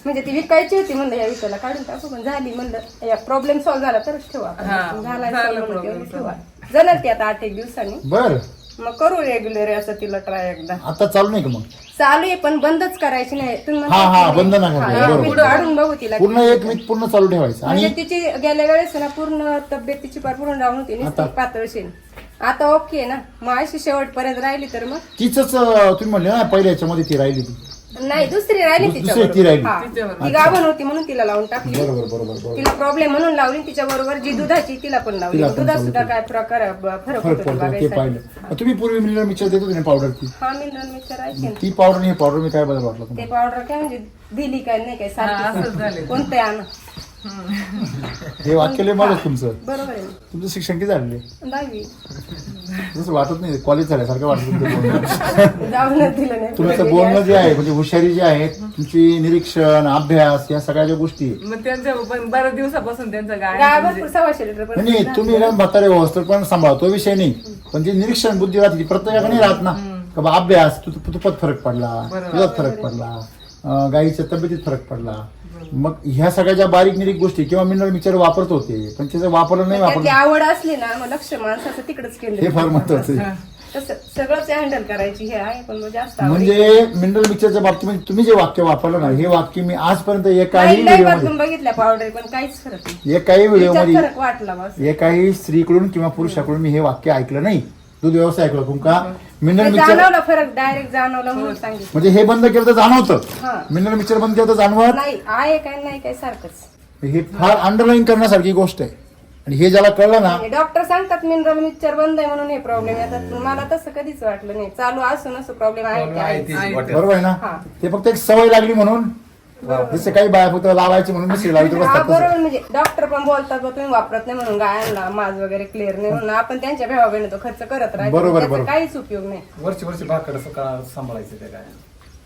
म्हणजे ती विकायची होती म्हणलं, या विकायला काढून टाकू पण झाली म्हणलं, या प्रॉब्लेम सॉल्व्ह झाला तरच ठेवा आपण. हा, झाला झाला solve म्हणलं problem की ठेवा. जाणार ती आता 8-1 दिवसांनी. बर, मग करू रेग्युलर असं तिला ट्राय एकदा. आता चालू नाही का मग? चालू आहे पण बंदच करायची नाही तुम्ही हा, हा, म्हणता की बंद नाही. नका हा, करू, एक बरोबर. वीक काढून बघू तिला पूर्ण एक वीक पूर्ण चालू ठेवायचं म्हणजे आणि तिची गेल्या वेळेस ना पूर्ण तब्येत तिची फार पूर्ण डाऊन होती नुसती पातळशील. आता ओके ना मग अशी शेवटपर्यंत राहिली तर मग तिच तुम्ही म्हणले ना पहिल्या याच्यामध्ये ती राहिली ती नाही दुसरी राहिली दुसरी तिच्याबरोबर. ती राहिली. हा. ती गाभण होती म्हणून तिला लावून टाकली. बरोबर बरोबर बरोबर तिला प्रॉब्लेम म्हणून लावली तिच्या बरोबर जी दुधाची तिला पण लावली. तिला पण दुधात चालू सुद्धा केली. काय प्रकार फरक फरक होतो पडतो ते बघायसाठी. पाहिलं. तुम्ही पूर्वी मिनरल मिक्सर देत होते ना पावडर ती हा मिनरल मिक्सर आहे ती पावडर आणि हे पावडर मी काय बदल वाटलं ते तुम्हाला? पावडर काय म्हणजे दिली काय नाही काय असंच सारखं झालंय. कोणते आण हे वाक्य लय माझं तुमचं बरोबर आहे तुमचं शिक्षण किती झालेलं 10वी जसं वाटत नाही कॉलेज झाल्यासारखं वाटत तुमचं बोलणं. जाऊनच दिलं नाही तुमचं बोलणं जे आहे म्हणजे हुशारी जी आहे तुमची निरीक्षण अभ्यास या सगळ्या ज्या गोष्टी आहे. मग त्यांच्या पण बऱ्याच दिवसापासून त्यांचं गाय गाय भरपूर 100 लिटर पण नाही तुम्ही ना म्हातारे व्यवस्थित पण सांभाळा तो विषय नाही पण जी निरीक्षण बुद्धी राहते ती प्रत्येकाकडे नाही राहत ना का बा अभ्यास तुपात फरक पडला दुधात फरक पडला गाईच्या तब्येतीत फरक पडला मग ह्या सगळ्या ज्या बारीक निरीक गोष्टी किंवा मिनरल मिक्सर वापरत होते पण त्याचं वापरलं नाही त्यातली वापरलं आवड असली ना मग लक्ष माणसाचं तिकडेच हे केलं फार महत्वाचं आहे. तसं सगळंच हँडल करायची हे आहे पण मग जास्त आवड म्हणजे मिनरल मिक्सरच्या बाबतीमध्ये तुम्ही जे वाक्य वापरलं ना हे वाक्य मी आजपर्यंत एकाही नाही व्हिडिओमध्ये बदलून बघितल्या पावडर पण काहीच फरक नाही एकाही तिच्यात व्हिडिओमध्ये फरक वाटला बस एकाही स्त्रीकडून किंवा पुरुषाकडून मी हे वाक्य ऐकलं नाही दूध व्यवसाय ऐकलं तुमका मिनरल ते मिक्सर जाणवलं फरक डायरेक्ट जाणवलं म्हणून सांगितलं म्हणजे हे बंद केलं तर जाणवतं हा. मिनरल मिक्सर बंद केलं तर जाणवत नाही आहे काय नाही काय सारखंच हे फार अंडरलाईन करण्यासारखी गोष्ट आहे आणि हे ज्याला कळलं ना डॉक्टर सांगतात मिनरल मिक्सचर बंद आहे म्हणून हे प्रॉब्लेम येतात पण मला तसं कधीच वाटलं नाही चालू असून असं प्रॉब्लेम आहे ते आहे आहे. ते वाटेल. बरोबर आहे हा. ना ते फक्त एक सवय लागली म्हणून जसं काही बाया फक्त लावायची म्हणून मिसरी लावली तर हा बसतात तसं. बरोबर म्हणजे डॉक्टर पण बोलतात बा तुम्ही वापरत नाही म्हणून गायांना माज वगैरे क्लिअर नाही म्हणून आपण त्यांच्या भेवाबेने तो खर्च करत राहतो बरोबर, त्याचा बरोबर. काहीच उपयोग नाही वर्षी भाकर सांभाळायचं ते काय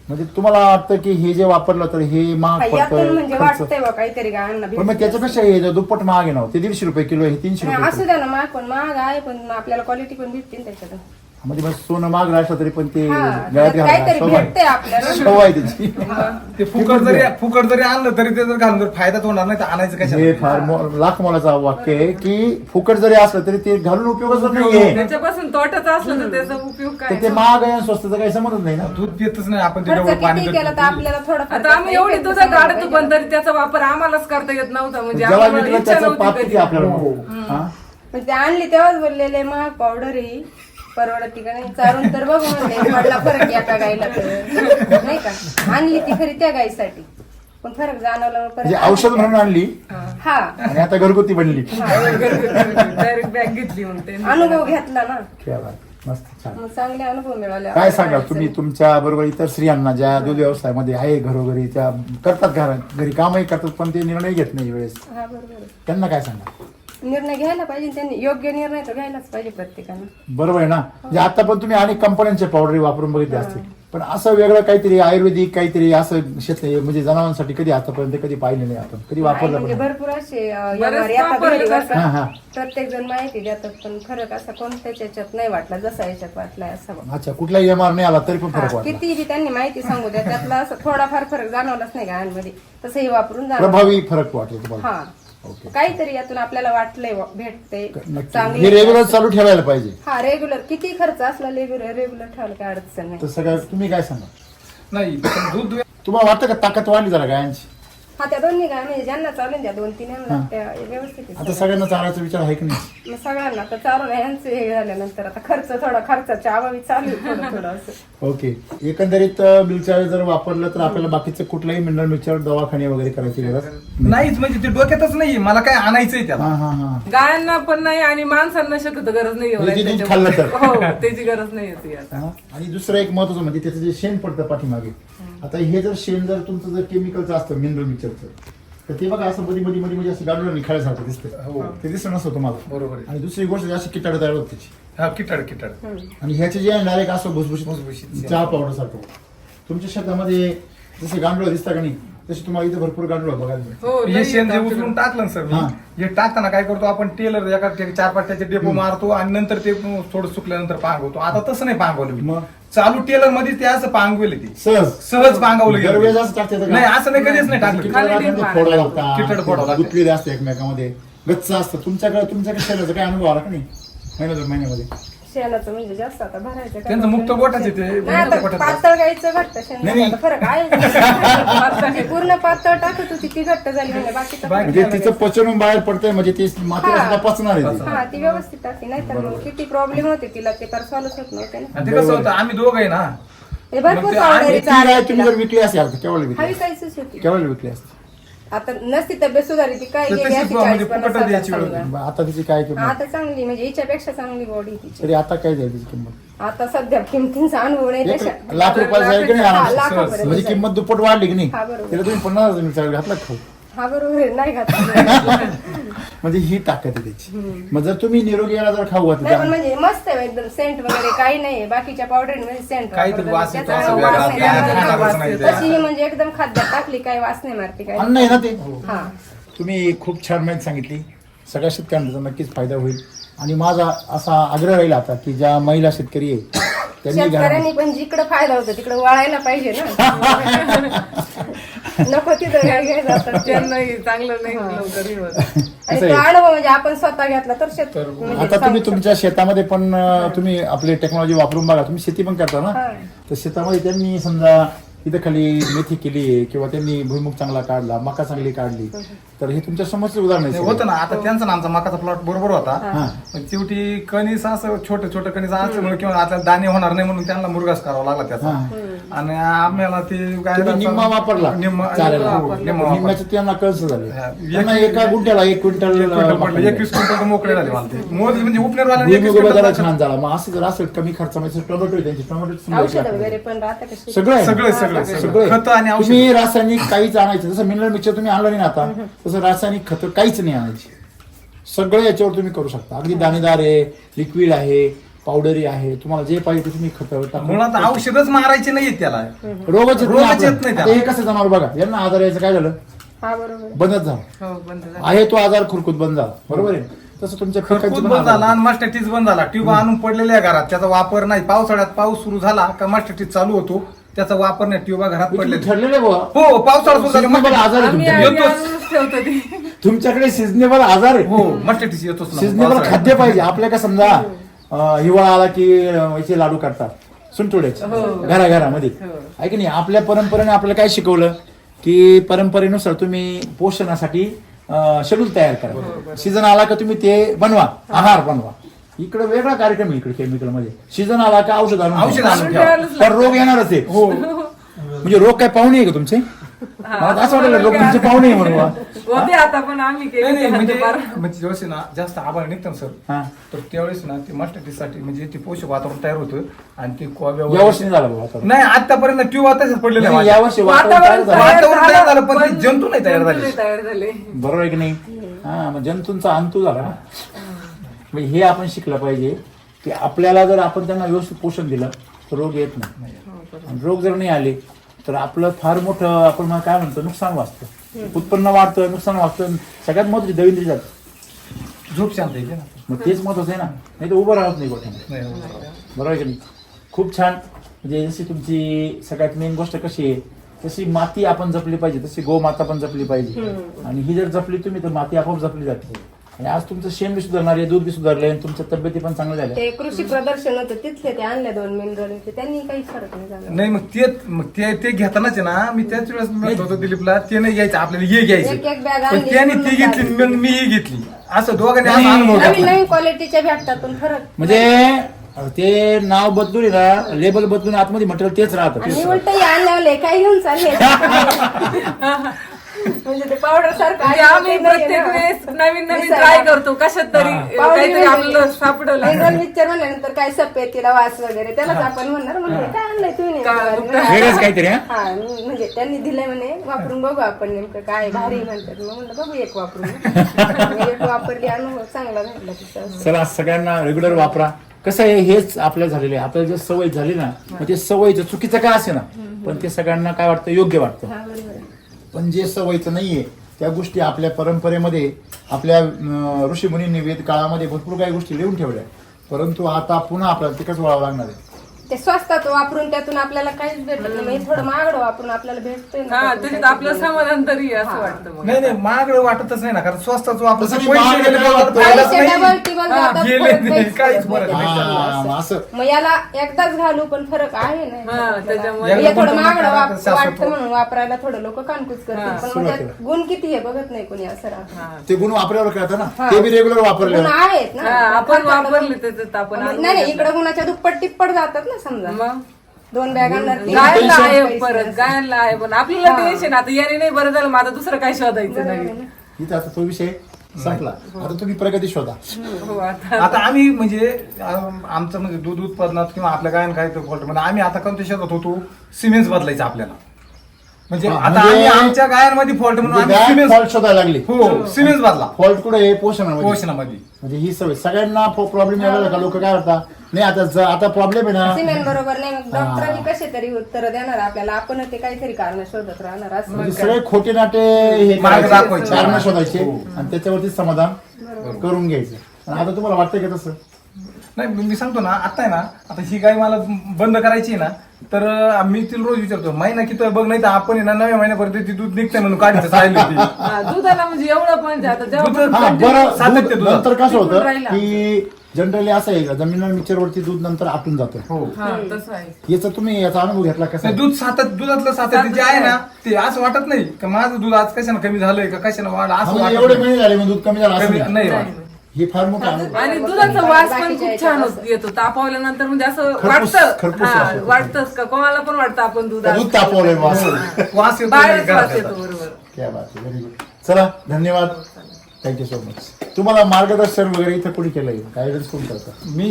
म्हणजे तुम्हाला वाटतं की हे जे वापरलं तर हे महाग यातून म्हणजे पडतं खर्च वाटतंय बा काहीतरी गायांना पण मग भेटतं. त्याच्यापेक्षा हे जे दुप्पट महाग आहे ना ते 150 रुपये किलो आहे 300 नाही, रुपये असू द्या ना महाग पण महाग आहे पण आपल्याला क्वालिटी पण भेटते ना त्याच्यातून किलो. म्हणजे मग सोनं महाग राहिलं तरी पण ते हा, गळ्यात काहीतरी घालायला शोभा आहे. भेटतंय आपल्याला शोभा आहे त्याची ते फुकट जरी आणलं तरी ते जर घालून जर फायदाच होणार नाही तर आणायचं हे कशाला फार लाख मोलाचा वाक्य आहे की फुकट जरी असलं तरी ते घालून उपयोगच नाहीये त्याच्यापासून तोटाच असलं तर त्याचा उपयोग तर काय ते महाग आहे आणि स्वस्तचं काही समजत नाही ना दूध पितच नाही आपण खर्च त्याच्यावर पाणी किती केला तर आपल्याला थोडं आता आम्ही एवढी तुझा काढतो पण तरी त्याचा वापर आम्हालाच करता येत नव्हता म्हणजे जेव्हा आम्हाला विकलं इच्छा त्याचं पाप नव्हती किती कधी. आपल्याला हा? म्हणजे ते आणली तेव्हाच बोललेले महाग पावडर ही परवडती का नाही चारून तर बघ म्हणले पडला फरक एका गाईला तर नाही का आणली ती खरी त्या गाईसाठी पण फरक जाणवला मग म्हणजे परत औषध म्हणून आणली हा आणि आता घरगुती बनली डायरेक्ट बॅग घेतली म्हणते अनुभव घेतला ना क्या बात. मस्त छान मग चांगले अनुभव मिळाले काय सांगा तुम्ही तुमच्या बरोबर इतर स्त्रियांना ज्या दूध व्यवसायामध्ये आहे घरोघरी त्या करतात घरी कामही करतात पण ते निर्णय घेत नाही वेळेस हा बरोबर आहे. त्यांना काय सांगा निर्णय घ्यायला पाहिजे त्यांनी योग्य निर्णय तर घ्यायलाच पाहिजे प्रत्येकानं बरोबर आहे ना म्हणजे आता पण तुम्ही अनेक कंपन्यांचे पावडर वापरून बघितले असतील पण असं वेगळं काहीतरी आयुर्वेदिक काहीतरी असं शेत म्हणजे जनावरांसाठी कधी आतापर्यंत कधी पाहिलं नाही आपण कधी वापरलं म्हणजे पण भरपूर असे बरेच MRI आता वापरले घरी जातात. बसतात. हा हा प्रत्येक जण माहिती देतात पण फरक असा कोणत्याच याच्यात नाही वाटला जसा याच्यात वाटलाय असा बघ. अच्छा कुठलाही एमआर नाही आला तरी पण फरक हा, वाटला किती बी त्यांनी माहिती सांगू द्या त्यातला असं थोडाफार फरक जाणवलाच नाही गायांमध्ये तसं हे वापरून जाणवलं प्रभावी फरक वाटला तुम्हाला हा ओके काहीतरी यातून आपल्याला वाटलंय भेटते नक्की चांगले हे रेग्युलर चालू ठेवायला पाहिजे हा रेग्युलर किती खर्च असला रेग्युलर ठेवायला काय अडचण नाही तर सगळं तुम्ही काय सांगा नाही पण दूध तुम्हाला वाटतं का ताकद वाढली जरा गायांची हा त्या दोन्ही गाय म्हणजे ज्यांना चालून द्या 2-3 यांना त्या व्यवस्थित आहे. आता सगळ्यांना चालायचा विचार आहे की नाही मग सगळ्यांना तर चालू यांचं हे झाल्यानंतर आता खर्चाच्या अभावी चालू आहे थोडं असं ओके एकंदरीत मिल्कचार्जर जर वापरलं तर आपल्याला बाकीचं कुठलाही मिनरल मिक्सर दवाखाने वगैरे करायची गरज नाहीच म्हणजे ते डोक्यातच नाही मला काय आणायचंय त्याला हा हा हा गायांना पण नाही आणि माणसांना शक्यतो गरज नाही म्हणजे एवढ्या दूध खाल्लं तर. हो त्याची गरज नाही होती आता हा. आणि दुसरं एक महत्वाचं म्हणजे त्याचं जे शेण पडतं पाठीमागे आता हे जर शेण जर तुमचं जर केमिकलचं असतं मिनरल मिक्सरचं तर ते बघा असं मध्ये मध्ये मध्ये म्हणजे असं गाडून निखाळ्यासारखं दिसतं हो. ते दिसतं नसतं तुम्हाला बरोबर आहे आणि दुसरी गोष्ट अशी किटाड तयार होत त्याची हा किटाड आणि ह्याचे जे आहे डायरेक्ट असं भुसभुशीत. भुसभुशीत चहा पावडर सारखं तुमच्या शेतामध्ये जसे गांडूळ दिसता का नाही तसे तुम्हाला इथे भरपूर गांडूळ बघायला मिळतात. हो हे लई शेण जे येतं उचलून टाकलं ना सर हा. मी हे टाकताना काय करतो आपण टेलर एका 4-5 त्याचे डेपो मारतो आणि नंतर ते थोडं सुकल्यानंतर पांगवतो आता तसं नाही पांगवलं मी मग चालू टेलर मध्ये ते असं पांगवेल ते सहज पांगवलं दरवेळेस गेलं असं टाकता येतं का? नाही असं नाही कधीच नाही टाकलं खाली किटाड डिंक फोडायला किटाड फोडावं लागतात लागतं. गुतलेले असते एकमेकामध्ये गच्च असतं तुमच्याकडे शेणाचा काय अनुभव आला का नाही महिन्यामध्ये शेणाचं म्हणजे जास्त आता भरायचं काय त्यांचं मुक्त गोठाचे ते नाही, आता मुक्त गोठाचं. पातळ गाईचं घट्ट शेण फरक आहे. पूर्ण पातळ टाकत होती ती घट्ट झाली म्हणजे बाकीचं म्हणजे तिचं पचन बाहेर पडतंय म्हणजे ती मातीला सुद्धा पचणार आहे ती. हा ती व्यवस्थित असते नाही तर मग किती प्रॉब्लेम होते तिला ते तर सॉल्व्ह होत नव्हते ना. आणि ते कसं होतं आम्ही दोघं आहे ना हे भरपूर मग ते पावडर ती गाय तुम्ही जर विकली असेल तर केवळ विकली हवी काहीच होती केवळ विकली असते. आता नसती तब्येत सुधारली ती काय तर गेली तशीच असती म्हणजे 40-50 फुकटच द्यायची वेळ समजा. आता तिची काय किंमत आता चांगली म्हणजे हिच्यापेक्षा चांगली बॉडी तिची. तरी आता काय जाईल तिची किंमत आता सध्या किमतींचा अनुभव नाही एक तशा लाख रुपयाला जाईल की नाही हा, आरामशीर? लाखापर्यंत म्हणजे जाईल. किंमत दुप्पट वाढली की नाही हा, बरोबर. तिला तुम्ही 50,000 मिरचा घातला खाऊ हा बरोबर आहे, नाही घातलं. म्हणजे ही ताकद आहे त्याची. मग जर तुम्ही निरोगी याला जर खाऊ नाही पण घातली म्हणजे मस्त आहे एकदम सेंट वगैरे काही नाही बाकीच्या पावडर मध्ये सेंट काहीतरी वास येतो असं वास वेगळा, नाही त्याला मारत. खाणारच नाही ते. तशी म्हणजे एकदम खाद्यात टाकली काही वास नाही मारते काय अन्न आहे ना ते हा तुम्ही खूप छान माहिती सांगितली. सगळ्या शेतकऱ्यांचा नक्कीच फायदा होईल. आणि माझा असा आग्रह राहील आता की ज्या महिला शेतकरी आहे त्यांनी घरामध्ये शेतकऱ्यांनी पण जिकडे फायदा होतो तिकडे वळायला पाहिजे ना. नको तिथं काय घ्यायचं आता त्यांनाही चांगलं नाही लवकर हे होत. आणि तो अनुभव म्हणजे आपण स्वतः घेतला तर शेत म्हणजे आता तुम्ही तुमच्या शेतामध्ये पण तुम्ही आपली टेक्नॉलॉजी वापरून बघा. तुम्ही शेती पण करता ना हा. तर शेतामध्ये त्यांनी समजा तिथं खाली मेथी केली किंवा त्यांनी भुईमुग चांगला काढला मका चांगली काढली तर हे तुमच्या समोरचे उदाहरण आहे होतं ना आता त्यांचा ना आमचा मकाचा प्लॉट बरोबर होता हा. पण शेवटी कणीस असं छोटं कणीस असल्यामुळे किंवा आपल्याला दाणे होणार नाही म्हणून त्यांना मुरगास करावा लागला त्याचा आणि आम्हाला ते काय तुम्ही निम्मा वापरला चालेल निम्मा निम्म्याचे त्यांना कळस झाले हा. त्यांना एका गुंठ्याला 1 क्विंटल 21 क्विंटल मोकळे झाले मला ते मोदी म्हणजे उपनेरवाल्याने भुईमुग 21 बाजारात क्विंटल छान झाला. मग असं जर असेल कमी खर्चामध्ये टोमॅटो आहे, त्यांची टोमॅटो औषध वगैरे पण राहतं कशी सगळं आहे. सगळं खत आणि औषध तुम्ही रासायनिक काहीच आणायचं जसं मिनरल मिक्सर तुम्ही आणलं नाही ना आता तसं रासायनिक खत काहीच नाही आणायची. सगळं याच्यावर तुम्ही करू शकता. अगदी दाणेदार आहे लिक्विड आहे पावडरी आहे तुम्हाला जे पाहिजे ते तुम्ही खत मुळात औषधच मारायचे नाहीये त्याला रोगच रोगच येत नाही त्याला. हे कसं जाणार बघा यांना आजार यायचं काय झालं हा बरोबर बंदच झालं हो बंद झालं. आहे तो आजार खुरकूत बंद झाला बरोबर आहे. तसं तुमच्या खरकूत पिकांचे पण बंद आजार झाला आणि मास्टरटीज बंद झाला. ट्यूब आणून पडलेल्या घरात त्याचा वापर नाही. पावसाळ्यात पाऊस सुरू झाला का मास्टरटीज चालू होतो त्याचा वापर नाही. ट्यूबा घरात तुम्ही पडलेले ठरलेले बुवा हो पावसाळा सुरू झाला Seasonable आजार आहे आम्ही तुमच्याकडे. आणूनच ठेवतो ते. तुमच्याकडे सिजनेबल आजार आहे हो मास्टरटीज येतोच ना सिजनेबल पावसाळ्यात. खाद्य पाहिजे. आपल्या का समजा हिवाळा आला की याचे लाडू करतात सुंटोड्याचे घराघरामध्ये आहे की नाही. आपल्या परंपरेने आपल्याला काय शिकवलं की परंपरेनुसार तुम्ही पोषणासाठी शेड्यूल तयार करा. सीझन आला का तुम्ही ते बनवा आहार बनवा. इकडे वेगळा कार्यक्रम आहे इकडे केमिकल मध्ये. सीझन आला का औषध आणून औषध ठेवा. आणून ठेवा. तर रोग येणारच आहे हो म्हणजे रोग काय पाहुणे आहे का तुमचे मला असं वाटलं लोक तुमचे पाहुणे आहे म्हणून होते आता पण आम्ही नाही, केले नाही, म्हणजे हद्दपार. म्हणजे ज्यावेळेस ना जास्त आभाळ निघतं सर हा तर त्यावेळेस ना ते मास्टरटीसाठी म्हणजे ते पोषक वातावरण तयार होतं आणि ते यावर्षी नाही झालं बाबा नाही आतापर्यंत ट्यूब आताच पडलेले नाही, यावर्षी वातावरण वातावरण तयार झालं. वातावरण तयार झालं, पण ते जंतू नाही तयार झाले. जंतू नाही तयार झाले. बरोबर आहे की नाही हा मग जंतूंचा अंतू झाला ना. म्हणजे हे आपण शिकलं पाहिजे की आपल्याला जर आपण त्यांना व्यवस्थित पोषण दिलं तर रोग येत नाही. आणि रोग जर नाही आले तर आपलं फार मोठं आपण मग काय म्हणतो नुकसान वाचतं. उत्पन्न वाढतं नुकसान वाचतं. सगळ्यात महत्वाची दविंद्री जात झोप शांत येते ना मग तेच महत्वाचं आहे ना. नाही तर उभं राहत नाही गोठ्याने. नाही, बरोबर आहे की नाही खूप छान. म्हणजे जशी तुमची सगळ्यात मेन गोष्ट कशी आहे तशी माती आपण जपली पाहिजे तशी गोमाता पण जपली पाहिजे. आणि ही जर जपली तुम्ही तर माती आपोआप जपली जाते. आणि आज तुमचं शेण बी सुधारणार आहे दूध बी सुधारले आणि तुमच्या तब्येती पण चांगल्या झाल्या. ते कृषी प्रदर्शन होतं तिथले ते आणले 2 मिनरल त्यांनी काही फरक नाही झाला. नाही मग ते घेतानाच आहे ना मी त्याच वेळेस म्हणत होतो दिलीपला ते नाही घ्यायचं आपल्याला हे एक घ्यायचं एक बॅग पण आणली त्याने पूर्ण ती घेतली चालली. मग मी ही घेतली असं दोघांनी असा अनुभव नवीन घेतला. नवीन क्वालिटीच्या भेटतात पण फरक म्हणजे ते नाव बदलून आहे ना लेबल बदलून आतमध्ये मटेरियल तेच राहतं. आणि उलट आणल्यावर काय घेऊन चालले म्हणजे ते पावडर सारखं म्हणजे आम्ही प्रत्येक वेळेस नवीन नवीन ट्राय करतो कशात तरी काहीतरी आपल्याला सापडलं. पिक्चर म्हणल्यानंतर काय सप्पे तिला वास वगैरे त्यालाच आपण म्हणणार म्हणजे काय आणलंय तुम्ही वेगळंच काहीतरी हा हा म्हणजे त्यांनी दिलंय म्हणे वापरून बघू आपण नेमकं काय भारी म्हणतात. मग म्हणलं बघू एक वापरून एक वापरली अनुभव चांगला भेटला तिचा. चला सगळ्यांना रेग्युलर वापरा. कसं आहे हेच आपल्याला झालेलं आहे. आपल्याला जर सवय झाली ना मग ते सवयीचं चुकीचं काय असे ना पण ते सगळ्यांना काय वाटतं योग्य वाटतं. हा बरोबर आहे. पण जे सवयीचं नाहीये त्या गोष्टी आपल्या परंपरेमध्ये आपल्या ऋषीमुनींनी वेद काळामध्ये भरपूर काही गोष्टी लिहून ठेवल्या. परंतु आता पुन्हा आपल्याला तिकच वळावं लागणार आहे. ते स्वस्तात वापरून त्यातून आपल्याला काहीच भेटत नाही. म्हणजे थोडं महागडं वापरून आपल्याला भेटतंय ना हा त्यातून त्याच्यात काहीतरी. आपलं समाधान तरी असं वाटतं मग. नाही महागडं वाटतच नाही ना, कारण स्वस्ताच वापर तसं मी महागडं काय वाटतं? पैसे डबल टिबल जातात, गेले फरक नाही, काहीच काहीच पडत फरक नाही. हा, मग असं मग याला एकदाच घालू पण फरक आहे हा, ना त्याच्यामुळे हे थोडं गुंतवणूक महागडं करायचं शाश्वत. वाटतं म्हणून वापरायला थोडं लोक कानकूच करतात, पण मग त्यात गुण किती आहे बघत नाही कोणी असं राहतं. हा. ते गुण वापरल्यावर कळतं ना, ते बी रेग्युलर वापरले गुण आहेत ना, हा, आपण वापरले त्याच्यात आपण नाही इकडे गुणाच्या दुप्पट टिप्पट जातात ना समजा. मग 2 बॅगांना गायला आहे परत गायला आहे, पण आपल्याला टेन्शन आता याने नाही बरं झालं, मग आता दुसरं काय शोधायचं नवीन. इथं आता तो विषय संपला. आता तुम्ही प्रगती शोधा. हो आता आता आम्ही म्हणजे आमचं म्हणजे दूध उत्पादनात किंवा आपल्या गायन काय फॉल्ट मध्ये आम्ही आता कोणत्या शेतात होतो, सिमेंट बदलायचं आपल्याला. म्हणजे हा, आता म्हणजे आम्ही आमच्या गायांमध्ये फॉल्ट म्हणून आम्ही सिमेंट फॉल्ट शोधायला लागली. हो सिमेंट बदला फॉल्ट कुठे आहे? पोषणामध्ये. पोषणामध्ये. म्हणजे ही सवय सगळ्यांना प्रॉब्लेम यायला का लोक काय करतात, नाही आता प्रॉब्लेम आहे ना. सिमेंट बरोबर नाही, मग डॉक्टरांनी कसे तरी उत्तर देणार आपल्याला, आपण ते काहीतरी कारण शोधत राहणार असं. म्हणजे सगळे खोटे नाटे हे मार्ग दाखवायचे. कारण शोधायचे आणि त्याच्यावरती समाधान करून घ्यायचं. आणि आता तुम्हाला वाटतं का तसं? नाही मी सांगतो ना, आता आहे ना, आता ही गाय मला बंद करायची आहे ना, तर मी तिला रोज विचारतो महिना किती बघ, नाही तर आपण आहे ना 9व्या महिन्यापर्यंत ती दूध निघते म्हणून काढायचं राहिली होती. हा, दुधाला म्हणजे एवढं पण आता दूध- जेव्हा हा, बरं. सातत्य दूध दुधात. नंतर कसं होतं राहिला. की जनरली असं आहे का, जमिनीवर मिक्सरवरती दूध नंतर आटून जातं. हो हा तसं आहे. याचा अनुभव घेतला कसा? नाही, दुधातलं सातत्य जे आहे ना, ते असं वाटत नाही का माझं दूध आज कशानं कमी झालंय का कशानं वाढ, असं म्हणजे वाटत एवढे नाही. महिने झाले मग दूध कमी झालं असं कमी नाही. नाही वाटत. हे फार मोठा अनुभव. आणि दुधाचा वास पण बाकीच्या खूप छान ह्याच्यात येतो तापवल्यानंतर, म्हणजे असं खरपूस वाटतं वास येतो. वाटतंच का कोणाला पण वाटतं आपण दूध दूध तापवलंय वास. वास येतो बाहेरच वास घरात येतो येतात. बरोबर. क्या बात आहे, व्हेरी गुड. चला धन्यवाद, थँक्यू सो मच. तुम्हाला मार्गदर्शन वगैरे इथं कोणी केलंय? गायडन्स कोण करतात? मी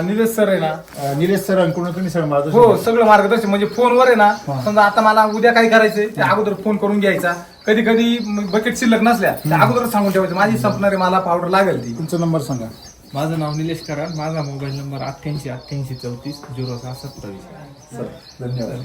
निलेश सर आहे ना, निलेश सर अंकुण तुम्ही सगळं मार्गदर्शन हो करता? सगळं मार्गदर्शन म्हणजे फोनवर आहे ना, हा. समजा आता मला उद्या काय करायचंय ते अगोदर फोन करून घ्यायचा. कधी कधी बकेट शिल्लक नसल्या त्या अगोदर सांगून ठेवायचं माझी संपणारे मला पावडर लागेल ती. तुमचा नंबर सांगा. माझं नाव निलेश कराड, माझा मोबाईल नंबर 88 88 34 06 27. धन्यवाद.